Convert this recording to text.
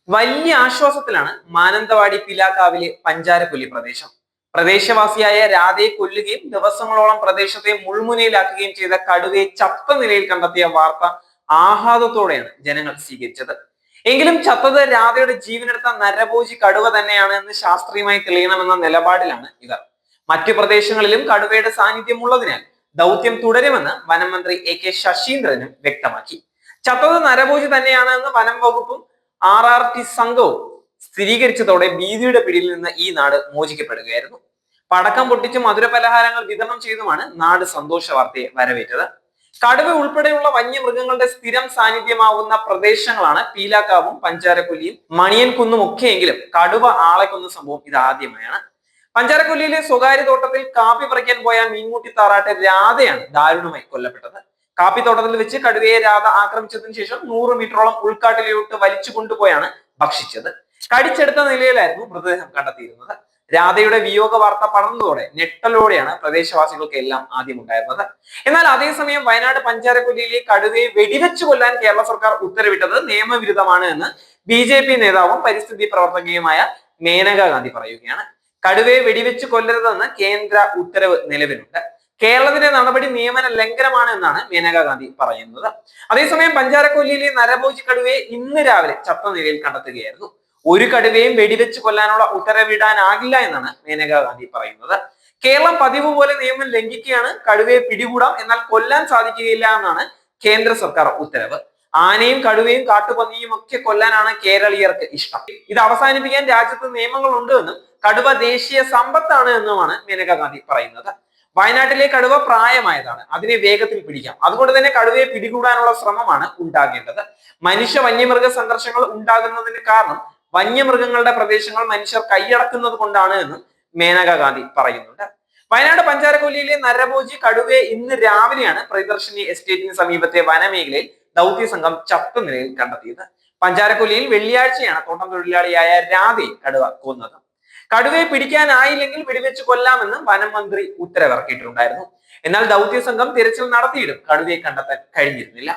വലിയ ആശ്വാസത്തിലാണ് മാനന്തവാടി പിലാക്കാവിലെ പഞ്ചാരക്കൊല്ലി പ്രദേശം. പ്രദേശവാസിയായ രാധയെ കൊല്ലുകയും ദിവസങ്ങളോളം പ്രദേശത്തെ മുൾമുനയിലാക്കുകയും ചെയ്ത കടുവയെ ചത്ത നിലയിൽ കണ്ടെത്തിയ വാർത്ത ആഹ്ലാദത്തോടെയാണ് ജനങ്ങൾ സ്വീകരിച്ചത്. എങ്കിലും ചത്തത് രാധയുടെ ജീവനെടുത്ത നരഭോജി കടുവ തന്നെയാണ് എന്ന് ശാസ്ത്രീയമായി തെളിയണമെന്ന നിലപാടിലാണ് ഇവർ. മറ്റു പ്രദേശങ്ങളിലും കടുവയുടെ സാന്നിധ്യം ഉള്ളതിനാൽ ദൗത്യം തുടരുമെന്ന് വനം മന്ത്രി AK ശശീന്ദ്രനും വ്യക്തമാക്കി. ചത്തത് നരഭോജി തന്നെയാണ് എന്ന് വനം വകുപ്പും RRT സംഘവും സ്ഥിരീകരിച്ചതോടെ ഭീതിയുടെ പിടിയിൽ നിന്ന് ഈ നാട് മോചിക്കപ്പെടുകയായിരുന്നു. പടക്കം പൊട്ടിച്ചും മധുരപലഹാരങ്ങൾ വിതരണം ചെയ്തുമാണ് നാട് സന്തോഷ വാർത്തയെ വരവേറ്റത്. കടുവ ഉൾപ്പെടെയുള്ള വന്യമൃഗങ്ങളുടെ സ്ഥിരം സാന്നിധ്യമാവുന്ന പ്രദേശങ്ങളാണ് പീലാക്കാവും പഞ്ചാരക്കൊല്ലിയും മണിയൻകുന്നും ഒക്കെയെങ്കിലും കടുവ ആളെ കൊന്ന സംഭവം ഇതാദ്യമായാണ്. പഞ്ചാരക്കൊല്ലിയിലെ സ്വകാര്യ തോട്ടത്തിൽ കാപ്പി പറിക്കാൻ പോയ മീൻമുട്ടി താറാട്ട് രാധയാണ് ദാരുണമായി കൊല്ലപ്പെട്ടത്. കാപ്പിത്തോട്ടത്തിൽ വെച്ച് കടുവയെ രാധ ആക്രമിച്ചതിന് ശേഷം 100 മീറ്ററോളം ഉൾക്കാട്ടിലോട്ട് വലിച്ചു കൊണ്ടുപോയാണ് ഭക്ഷിച്ചത്. കടിച്ചെടുത്ത നിലയിലായിരുന്നു മൃതദേഹം കണ്ടെത്തിയിരുന്നത്. രാധയുടെ വിയോഗ വാർത്ത പടർന്നതോടെ ഞെട്ടലോടെയാണ് പ്രദേശവാസികൾക്ക് എല്ലാം ആദ്യം ഉണ്ടായിരുന്നത്. എന്നാൽ അതേസമയം വയനാട് പഞ്ചാരക്കൊല്ലിയിലെ കടുവയെ വെടിവെച്ച് കൊല്ലാൻ കേരള സർക്കാർ ഉത്തരവിട്ടത് നിയമവിരുദ്ധമാണ് എന്ന് BJP നേതാവും പരിസ്ഥിതി പ്രവർത്തകയുമായ മേനക ഗാന്ധി പറയുകയാണ്. കടുവയെ വെടിവെച്ച് കൊല്ലരുതെന്ന് കേന്ദ്ര ഉത്തരവ് നിലവിലുണ്ട്. കേരളത്തിന്റെ നടപടി നിയമന ലംഘനമാണ് എന്നാണ് മേനക ഗാന്ധി പറയുന്നത്. അതേസമയം പഞ്ചാരക്കൊല്ലിയിലെ നരഭോജി കടുവയെ ഇന്ന് രാവിലെ ചത്ത നിലയിൽ കണ്ടെത്തുകയായിരുന്നു. ഒരു കടുവയും വെടിവെച്ച് കൊല്ലാനുള്ള ഉത്തരവിടാനാകില്ല എന്നാണ് മേനക ഗാന്ധി പറയുന്നത്. കേരളം പതിവ് പോലെ നിയമം ലംഘിക്കുകയാണ്. കടുവയെ പിടികൂടാം, എന്നാൽ കൊല്ലാൻ സാധിക്കുകയില്ല എന്നാണ് കേന്ദ്ര സർക്കാർ ഉത്തരവ്. ആനയും കടുവയും കാട്ടുപന്നിയും ഒക്കെ കൊല്ലാനാണ് കേരളീയർക്ക് ഇഷ്ടം. ഇത് അവസാനിപ്പിക്കാൻ രാജ്യത്ത് നിയമങ്ങൾ ഉണ്ട് എന്നും കടുവ ദേശീയ സമ്പത്താണ് എന്നുമാണ് മേനക ഗാന്ധി പറയുന്നത്. വയനാട്ടിലെ കടുവ പ്രായമായതാണ്, അതിനെ വേഗത്തിൽ പിടിക്കാം. അതുകൊണ്ട് തന്നെ കടുവയെ പിടികൂടാനുള്ള ശ്രമമാണ് ഉണ്ടാകേണ്ടത്. മനുഷ്യ വന്യമൃഗ സംഘർഷങ്ങൾ ഉണ്ടാകുന്നതിന് കാരണം വന്യമൃഗങ്ങളുടെ പ്രദേശങ്ങൾ മനുഷ്യർ കൈയടക്കുന്നത് കൊണ്ടാണ് എന്നും മേനക ഗാന്ധി പറയുന്നുണ്ട്. വയനാട് പഞ്ചാരക്കൊല്ലിയിലെ നരഭോജി കടുവയെ ഇന്ന് രാവിലെയാണ് പ്രിയദർശിനി എസ്റ്റേറ്റിന് സമീപത്തെ വനമേഖലയിൽ ദൗത്യ സംഘം ചത്ത നിലയിൽ കണ്ടെത്തിയത്. പഞ്ചാരക്കൊല്ലിയിൽ വെള്ളിയാഴ്ചയാണ് തോട്ടം തൊഴിലാളിയായ രാധയെ കടുവ കൊന്നത്. കടുവയെ പിടിക്കാനായില്ലെങ്കിൽ വെടിവെച്ച് കൊല്ലാമെന്ന് വനം മന്ത്രി ഉത്തരവിറക്കിയിട്ടുണ്ടായിരുന്നു. എന്നാൽ ദൗത്യ സംഘം തിരച്ചിൽ നടത്തിയിട്ടും കടുവയെ കണ്ടെത്താൻ കഴിഞ്ഞിരുന്നില്ല.